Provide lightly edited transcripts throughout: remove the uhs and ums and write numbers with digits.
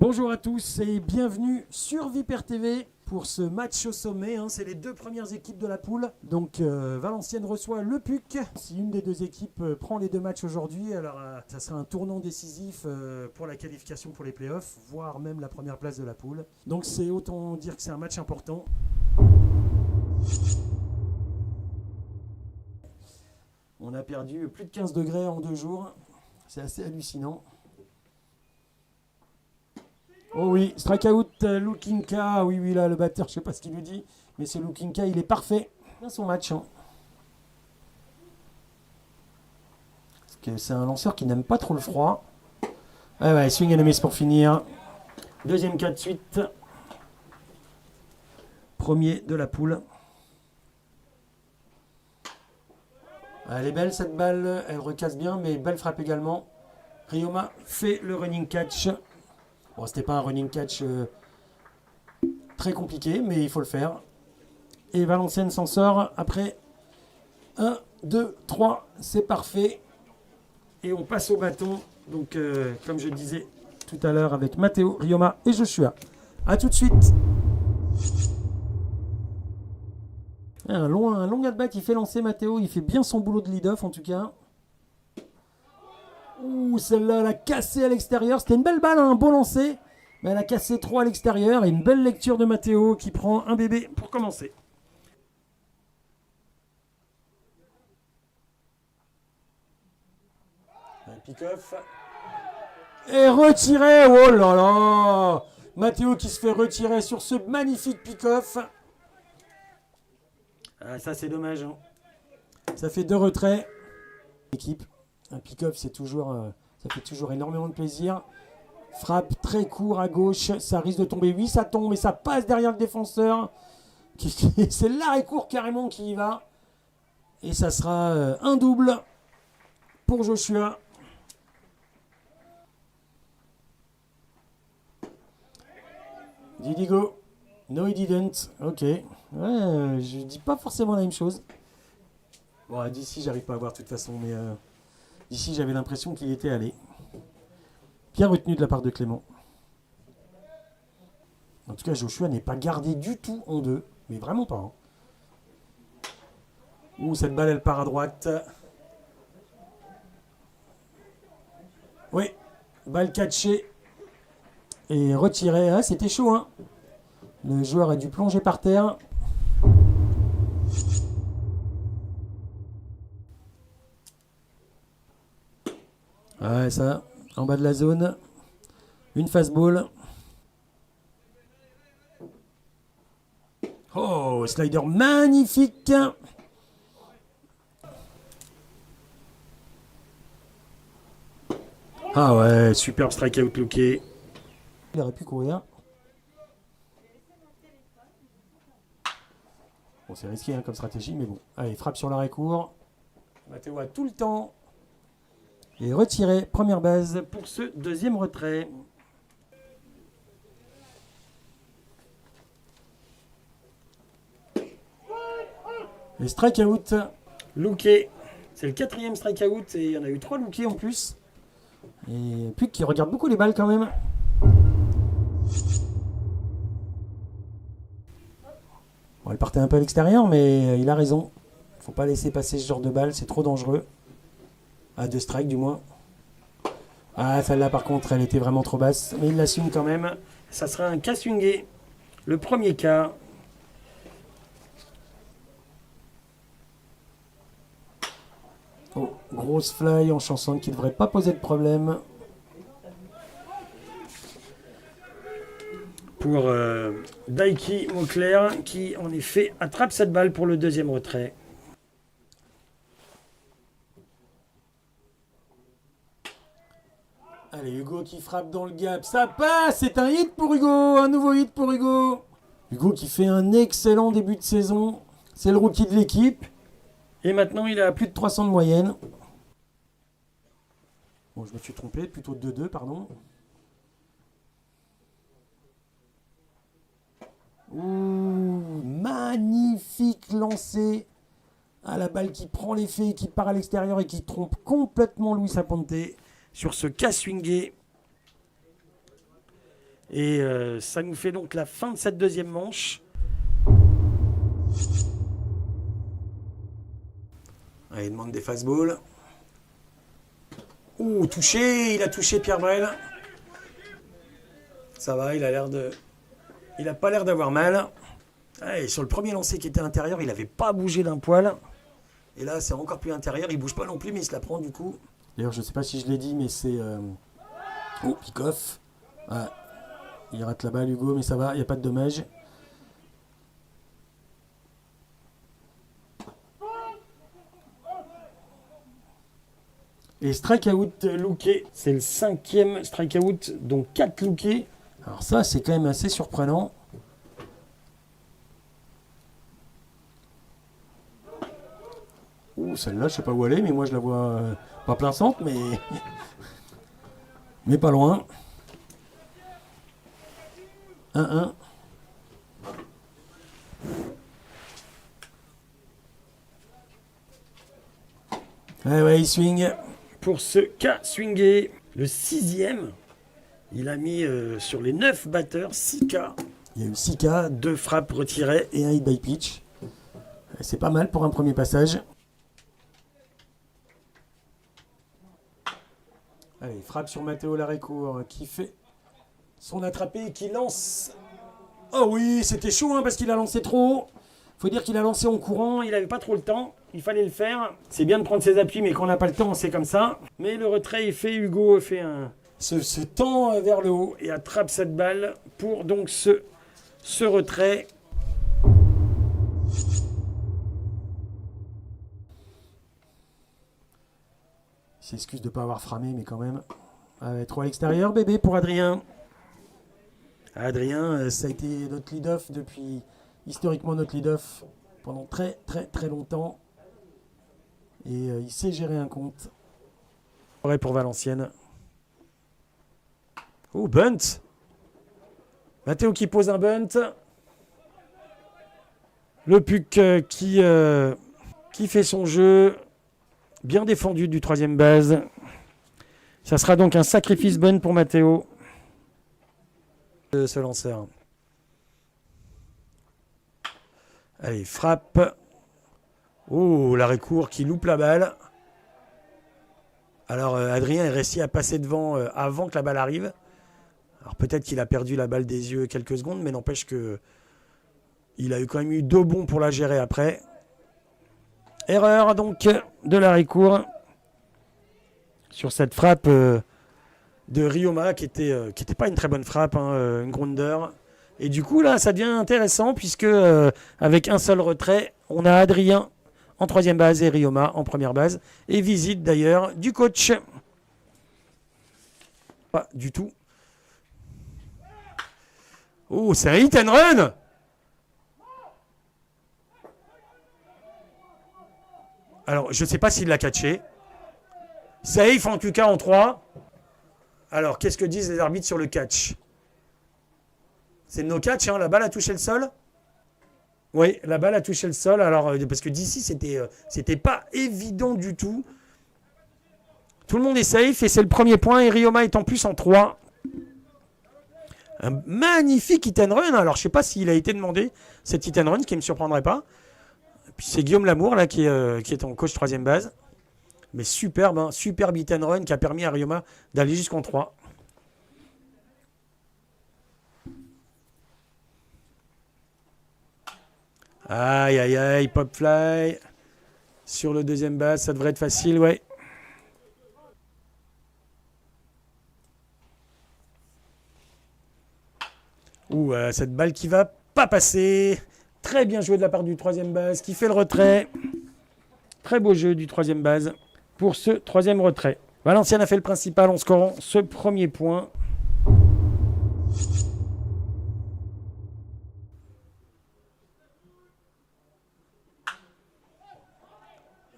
Bonjour à tous et bienvenue sur Vipère TV pour ce match au sommet. C'est les deux premières équipes de la poule. Donc Valenciennes reçoit le PUC. Si une des deux équipes prend les deux matchs aujourd'hui, alors ça sera un tournant décisif pour la qualification pour les playoffs, voire même la première place de la poule. Donc c'est autant dire que c'est un match important. On a perdu plus de 15 degrés en 2 jours. C'est assez hallucinant. Oh oui, strikeout, Lukinka. Oui, là, le batteur, je ne sais pas ce qu'il lui dit. Mais ce Lukinka, il est parfait dans son match. Parce que c'est un lanceur qui n'aime pas trop le froid. Ouais, swing and a miss pour finir. Deuxième cas de suite. Premier de la poule. Elle est belle cette balle, elle recasse bien, mais belle frappe également. Ryoma fait le running catch. Bon, c'était pas un running catch très compliqué, mais il faut le faire. Et Valenciennes s'en sort après 1, 2, 3, c'est parfait. Et on passe au bâton. Donc, comme je disais tout à l'heure avec Matteo, Ryoma et Joshua. A tout de suite. Un long at-bat, il fait lancer Matteo. Il fait bien son boulot de lead-off en tout cas. Ouh, celle-là, elle a cassé à l'extérieur. C'était une belle balle, un beau lancer. Mais elle a cassé 3 à l'extérieur. Et une belle lecture de Matteo qui prend un bébé pour commencer. Un pick-off. Et retiré. Oh là là. Matteo qui se fait retirer sur ce magnifique pick-off. Ah, ça, c'est dommage. Ça fait 2 retraits. Équipe. Un pick-off, c'est toujours, ça fait toujours énormément de plaisir. Frappe très court à gauche, ça risque de tomber. Oui, ça tombe, mais ça passe derrière le défenseur. C'est l'arrêt court carrément qui y va. Et ça sera un double pour Joshua. Did he go? No, he didn't. Ok. Ouais, je dis pas forcément la même chose. Bon, d'ici, j'arrive pas à voir de toute façon, mais... Ici, j'avais l'impression qu'il était allé. Bien retenu de la part de Clément. En tout cas, Joshua n'est pas gardé du tout en 2. Mais vraiment pas. Ouh, cette balle, elle part à droite. Oui, balle catchée. Et retirée. Ah, c'était chaud, hein. Le joueur a dû plonger par terre. Ouais, ça, en bas de la zone. Une fastball. Oh, slider magnifique. Ah ouais, superbe strikeout looké. Il aurait pu courir. Bon, c'est risqué comme stratégie, mais bon. Allez, frappe sur l'arrêt court. Matteo a tout le temps. Et retiré, première base pour ce deuxième retrait. Les strikeouts, looké. C'est le 4e strikeout et il y en a eu 3 lookés en plus. Et puis qui regarde beaucoup les balles quand même. Bon, elle partait un peu à l'extérieur, mais il a raison. Faut pas laisser passer ce genre de balle, c'est trop dangereux. À 2 strikes du moins. Ah, celle-là par contre, elle était vraiment trop basse. Mais il la swing quand même. Ça sera un cas swingé. Le premier cas. Oh, grosse fly en chanson qui ne devrait pas poser de problème. Pour Daiki Mauclair qui en effet attrape cette balle pour le deuxième retrait. Allez, Hugo qui frappe dans le gap. Ça passe. C'est un hit pour Hugo. Un nouveau hit pour Hugo. Hugo qui fait un excellent début de saison. C'est le rookie de l'équipe. Et maintenant, il est à plus de 300 de moyenne. Bon, je me suis trompé. Plutôt 2-2, pardon. Ouh, magnifique lancé. Ah, la balle qui prend l'effet, qui part à l'extérieur et qui trompe complètement Luis Aponte. Sur ce cas swingé. Et ça nous fait donc la fin de cette deuxième manche. Allez, il demande des fastballs. Ouh, touché, il a touché Pierre Brel. Ça va, il a l'air de... Il n'a pas l'air d'avoir mal. Et sur le premier lancer qui était intérieur, il n'avait pas bougé d'un poil. Et là, c'est encore plus intérieur. Il bouge pas non plus, mais il se la prend du coup. D'ailleurs, je ne sais pas si je l'ai dit, mais c'est... Oh, pick-off. Ah, il rate la balle, Hugo, mais ça va, il n'y a pas de dommage. Et strikeout looké, c'est le 5e strikeout, donc 4 lookés. Alors ça, c'est quand même assez surprenant. Ouh, celle-là, je sais pas où elle est, mais moi je la vois pas plein centre, mais pas loin. 1-1. Ouais, il swing. Pour ce cas swingé, le 6e, il a mis sur les 9 batteurs 6 K. Il y a eu 6 K, 2 frappes retirées et un hit by pitch. C'est pas mal pour un premier passage. Allez, frappe sur Matteo Larécourt qui fait son attrapé et qui lance. Oh oui, c'était chaud parce qu'il a lancé trop haut. Faut dire qu'il a lancé en courant, il n'avait pas trop le temps, il fallait le faire. C'est bien de prendre ses appuis, mais quand on n'a pas le temps, c'est comme ça. Mais le retrait est fait, Hugo fait se tend vers le haut et attrape cette balle pour donc ce retrait. Il s'excuse de ne pas avoir framé, mais quand même. 3 à l'extérieur, bébé pour Adrien. Adrien, ça a été notre lead-off depuis, historiquement notre lead-off, pendant très longtemps. Et il sait gérer un compte. Pour Valenciennes. Oh, bunt. Matteo qui pose un bunt. Le Puck qui fait son jeu. Bien défendu du 3e base. Ça sera donc un sacrifice bunt pour Matteo. Ce lanceur. Allez, frappe. Oh, Larécourt qui loupe la balle. Alors, Adrien est réussi à passer devant avant que la balle arrive. Alors, peut-être qu'il a perdu la balle des yeux quelques secondes, mais n'empêche que il a quand même eu 2 bons pour la gérer après. Erreur, donc, de Larécourt sur cette frappe de Ryoma qui était pas une très bonne frappe, une grounder. Et du coup, là, ça devient intéressant puisque avec un seul retrait, on a Adrien en 3e base et Ryoma en 1re base. Et visite d'ailleurs du coach. Pas du tout. Oh, c'est un hit and run! Alors, je ne sais pas s'il l'a catché. Safe en tout cas en 3. Alors, qu'est-ce que disent les arbitres sur le catch? C'est no catch, la balle a touché le sol? Oui, la balle a touché le sol. Alors, parce que d'ici, c'était pas évident du tout. Tout le monde est safe et c'est le premier point. Et Ryoma est en plus en 3. Un magnifique hit and run. Alors, je ne sais pas s'il a été demandé, cet hit and run, qui ne me surprendrait pas. Et puis, c'est Guillaume Lamour là, qui est en coach 3e base. Mais superbe, superbe hit and run qui a permis à Ryoma d'aller jusqu'en 3. Aïe, aïe, aïe, pop fly. Sur le 2e base, ça devrait être facile, ouais. Ouh, cette balle qui va pas passer. Très bien joué de la part du 3e base qui fait le retrait. Très beau jeu du 3e base pour ce 3e retrait. Valenciennes a fait le principal en scorant ce premier point.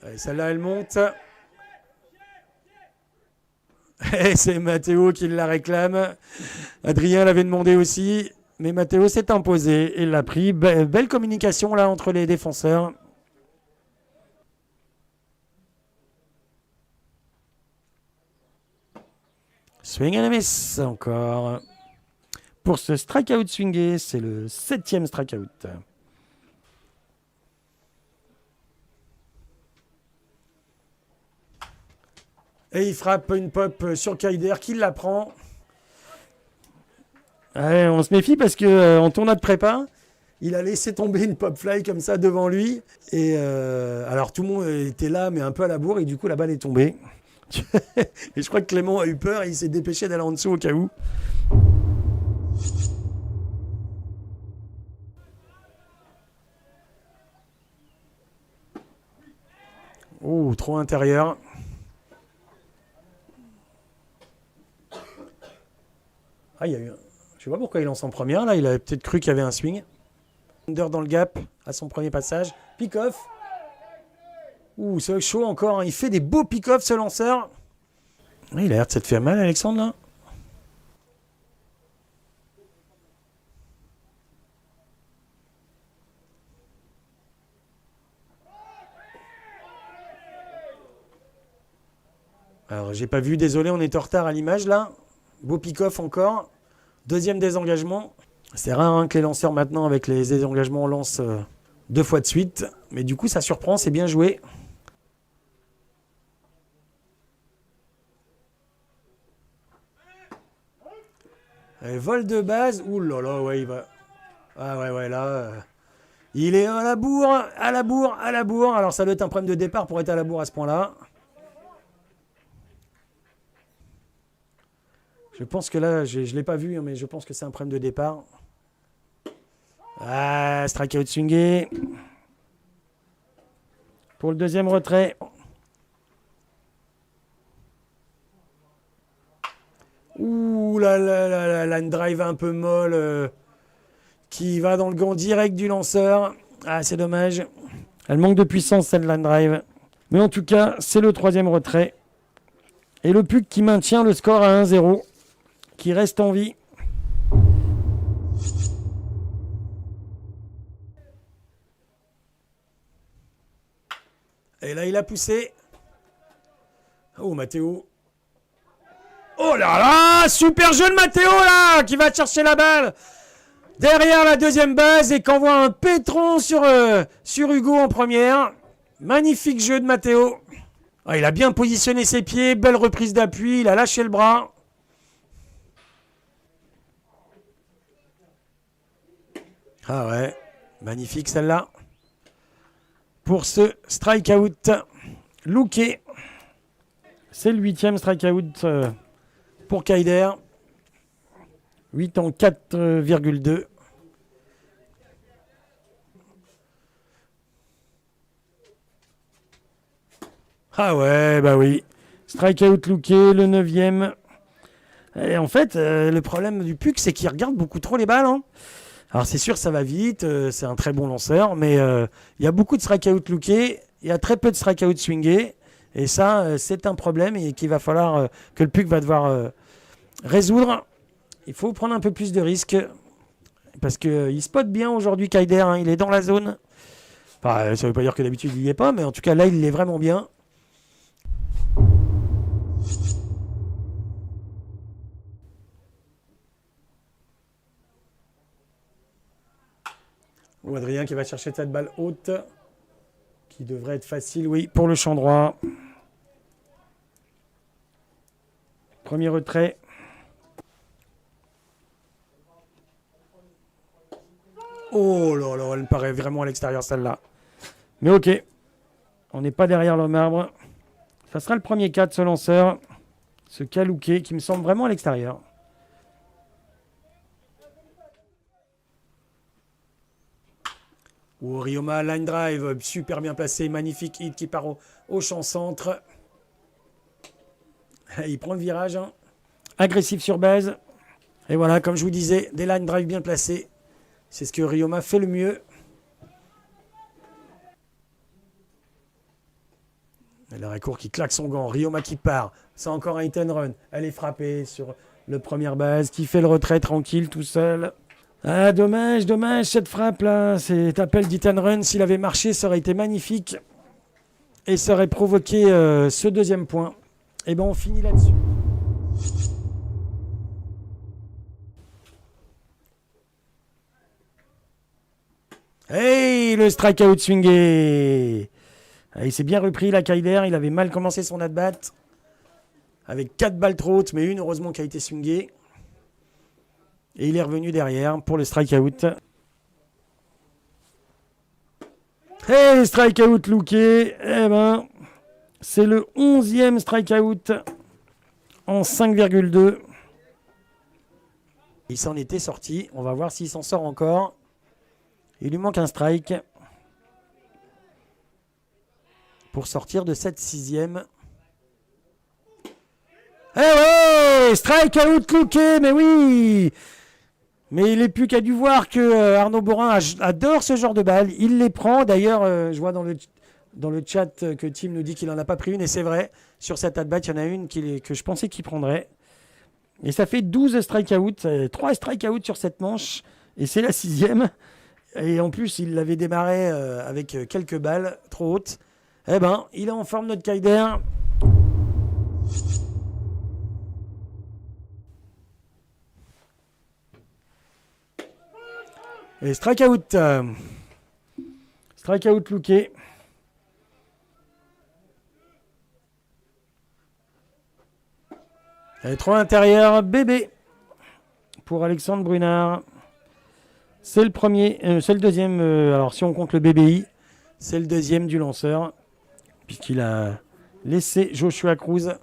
Allez, celle-là, elle monte. Et c'est Matteo qui la réclame. Adrien l'avait demandé aussi. Mais Matteo s'est imposé et l'a pris. Belle communication là entre les défenseurs. Swing and a miss encore. pour ce strikeout swingé. C'est le 7e strikeout. Et il frappe une pop sur Kaider qui la prend. Ouais, on se méfie parce qu'en tournoi de prépa, il a laissé tomber une pop fly comme ça devant lui. Et alors tout le monde était là, mais un peu à la bourre, et du coup la balle est tombée. Et je crois que Clément a eu peur et il s'est dépêché d'aller en dessous au cas où. Oh, trop intérieur. Ah, il y a eu un... Je sais pas pourquoi il lance en première, là. Il avait peut-être cru qu'il y avait un swing. Under dans le gap à son premier passage. Pick-off. Ouh, c'est chaud encore. Hein. Il fait des beaux pick-off, ce lanceur. Il a l'air de s'être fait mal, Alexandre, là. Alors, j'ai pas vu, désolé, on est en retard à l'image, là. Beau pick-off encore. Deuxième désengagement. C'est rare hein, que les lanceurs, maintenant, avec les désengagements, lancent 2 fois de suite. Mais du coup, ça surprend, c'est bien joué. Et vol de base. Ouh là là, ouais, il va... Ah ouais, là... Il est à la bourre, à la bourre, à la bourre. Alors, ça doit être un problème de départ pour être à la bourre à ce point-là. Je pense que là, je ne l'ai pas vu, mais je pense que c'est un problème de départ. Ah, strikeout swingé. Pour le deuxième retrait. Ouh, la line drive un peu molle. Qui va dans le gant direct du lanceur. Ah, c'est dommage. Elle manque de puissance, cette line drive. Mais en tout cas, c'est le troisième retrait. Et le Puck qui maintient le score à 1-0. Qui reste en vie. Et là, il a poussé. Oh, Matteo. Oh là là, super jeu de Matteo, là, qui va chercher la balle derrière la deuxième base et qui envoie un pétron sur Hugo en première. Magnifique jeu de Matteo. Ah, il a bien positionné ses pieds, belle reprise d'appui, il a lâché le bras. Ah ouais, magnifique celle-là. Pour ce strikeout looké. C'est le 8e strikeout pour Kaider. 8 en 4,2. Ah ouais, bah oui. Strikeout looké, le 9e. Et en fait, le problème du Puck, c'est qu'il regarde beaucoup trop les balles. Hein. Alors c'est sûr, ça va vite, c'est un très bon lanceur, mais il y a beaucoup de strikeout lookés, il y a très peu de strikeout swingés, et ça, c'est un problème et qu'il va falloir que le Puck va devoir résoudre. Il faut prendre un peu plus de risques, parce qu'il spot bien aujourd'hui Kaider, hein, il est dans la zone. Enfin, ça ne veut pas dire que d'habitude il n'y est pas, mais en tout cas là, il l'est vraiment bien. Ou Adrien qui va chercher cette balle haute, qui devrait être facile, oui, pour le champ droit. Premier retrait. Oh là là, elle me paraît vraiment à l'extérieur celle-là. Mais ok, on n'est pas derrière le marbre. Ça sera le premier cas de ce lanceur, ce Kalouké, qui me semble vraiment à l'extérieur. Oh, Ryoma, line drive, super bien placé, magnifique hit qui part au champ centre. Il prend le virage, hein. Agressif sur base. Et voilà, comme je vous disais, des line drive bien placés. C'est ce que Ryoma fait le mieux. Et le recours qui claque son gant, Ryoma qui part. C'est encore un hit and run. Elle est frappée sur le première base, qui fait le retrait tranquille tout seul. Ah, dommage, cette frappe-là. Cet appel d'hit and run, s'il avait marché, ça aurait été magnifique. Et ça aurait provoqué ce deuxième point. Et bien, on finit là-dessus. Et le strikeout swingé. Il s'est bien repris la Kaider. Il avait mal commencé son at-bat. Avec 4 balles trop hautes, mais une heureusement qui a été swingée. Et il est revenu derrière pour le strikeout. Et strikeout looké. Eh ben, c'est le 11e strikeout en 5,2. Il s'en était sorti. On va voir s'il s'en sort encore. Il lui manque un strike pour sortir de cette 6e. Eh ouais, strikeout looké, mais oui. Mais il n'est plus qu'à dû voir que Arnaud Borin adore ce genre de balles. Il les prend. D'ailleurs, je vois dans le chat que Tim nous dit qu'il n'en a pas pris une. Et c'est vrai, sur cette at-bat, il y en a une que je pensais qu'il prendrait. Et ça fait 12 strikeouts. 3 strikeouts sur cette manche. Et c'est la 6e. Et en plus, il l'avait démarré avec quelques balles trop hautes. Eh ben, il est en forme, notre Kaider. Et strikeout. Strikeout looké. Et 3 intérieurs, bébé. Pour Alexandre Brunard. C'est le premier, c'est le deuxième. Alors si on compte le BBI, c'est le deuxième du lanceur. Puisqu'il a laissé Joshua Cruz,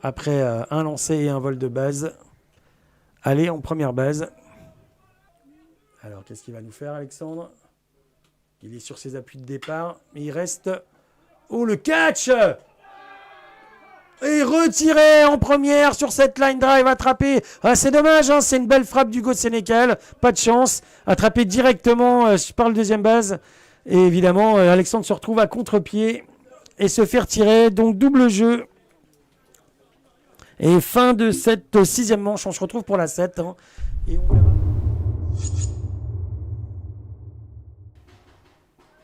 après un lancer et un vol de base, aller en première base. Alors, qu'est-ce qu'il va nous faire, Alexandre? Il est sur ses appuis de départ, mais il reste... Oh, le catch! Et retiré en première sur cette line drive, attrapé. Ah, c'est dommage, hein, c'est une belle frappe d'Hugo Sénécal. Pas de chance. Attrapé directement par le deuxième base. Et évidemment, Alexandre se retrouve à contre-pied et se fait retirer. Donc, double jeu. Et fin de cette 6e manche. On se retrouve pour la 7. Hein, et on verra.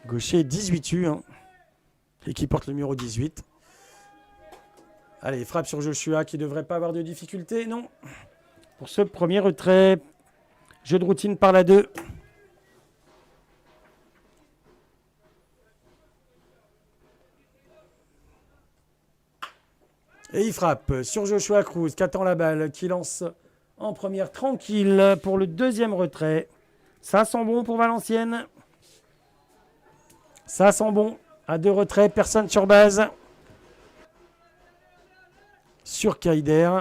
Gaucher 18U, hein, et qui porte le numéro 18. Allez, frappe sur Joshua qui ne devrait pas avoir de difficulté, non. Pour ce premier retrait, jeu de routine par la 2. Et il frappe sur Joshua Cruz qui attend la balle, qui lance en première tranquille pour le deuxième retrait. Ça sent bon pour Valenciennes. Ça sent bon. À 2 retraits, personne sur base. Sur Kaider.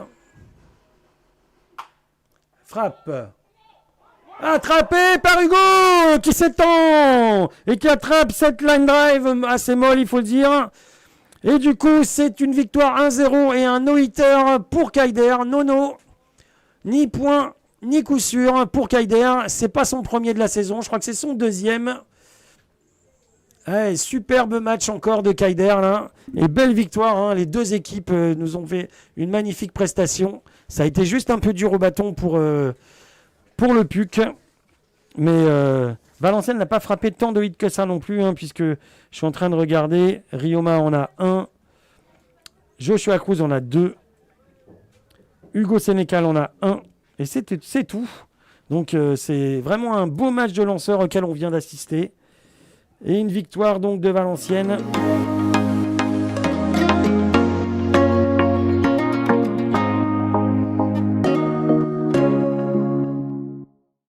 Frappe. Attrapé par Hugo qui s'étend et qui attrape cette line drive assez molle, il faut le dire. Et du coup, c'est une victoire 1-0 et un no-hitter pour Kaider. Nono. Ni point, ni coup sûr pour Kaider. C'est pas son premier de la saison. Je crois que c'est son deuxième. Ouais, superbe match encore de Kaider là. Et belle victoire. Hein. Les deux équipes nous ont fait une magnifique prestation. Ça a été juste un peu dur au bâton pour le PUC. Mais Valenciennes n'a pas frappé tant de hits que ça non plus. Hein, puisque je suis en train de regarder. Rioma en a 1. Joshua Cruz en a 2. Hugo Sénécal en a 1. Et c'est tout. Donc c'est vraiment un beau match de lanceurs auquel on vient d'assister. Et une victoire donc de Valenciennes.